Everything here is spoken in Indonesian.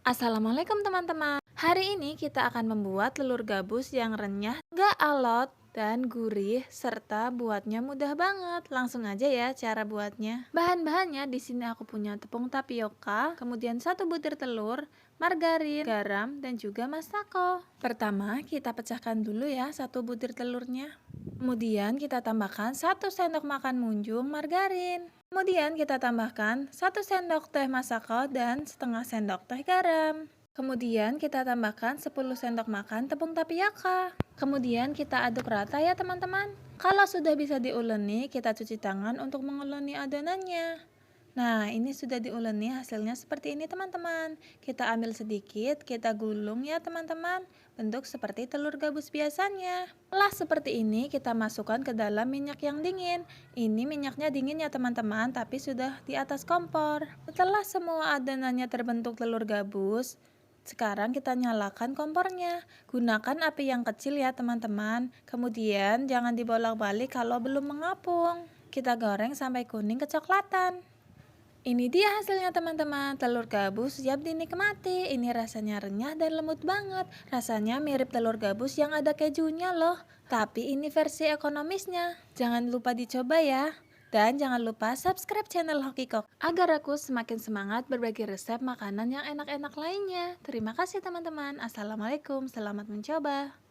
Assalamualaikum teman-teman. Hari ini kita akan membuat telur gabus yang renyah, gak alot, dan gurih, serta buatnya mudah banget. Langsung aja ya cara buatnya. Bahan-bahannya di sini aku punya tepung tapioka, kemudian 1 butir telur, margarin, garam, dan juga masako. Pertama, kita pecahkan dulu ya 1 butir telurnya. Kemudian kita tambahkan 1 sendok makan munjung margarin. Kemudian kita tambahkan 1 sendok teh masako dan setengah sendok teh garam. Kemudian kita tambahkan 10 sendok makan tepung tapioka. Kemudian kita aduk rata ya teman-teman. Kalau sudah bisa diuleni, kita cuci tangan untuk menguleni adonannya. Nah, ini sudah diuleni, hasilnya seperti ini teman-teman. Kita ambil sedikit, kita gulung ya teman-teman. Bentuk seperti telur gabus biasanya. Setelah seperti ini, kita masukkan ke dalam minyak yang dingin. Ini minyaknya dingin ya teman-teman, tapi sudah di atas kompor. Setelah semua adonannya terbentuk telur gabus, sekarang kita nyalakan kompornya. Gunakan api yang kecil ya teman-teman. Kemudian jangan dibolak-balik kalau belum mengapung. Kita goreng sampai kuning kecoklatan. Ini dia hasilnya teman-teman, telur gabus siap dinikmati. Ini rasanya renyah dan lembut banget. Rasanya mirip telur gabus yang ada kejunya loh. Tapi ini versi ekonomisnya. Jangan lupa dicoba ya. Dan jangan lupa subscribe channel Hoki Kok agar aku semakin semangat berbagi resep makanan yang enak-enak lainnya. Terima kasih teman-teman. Assalamualaikum, selamat mencoba.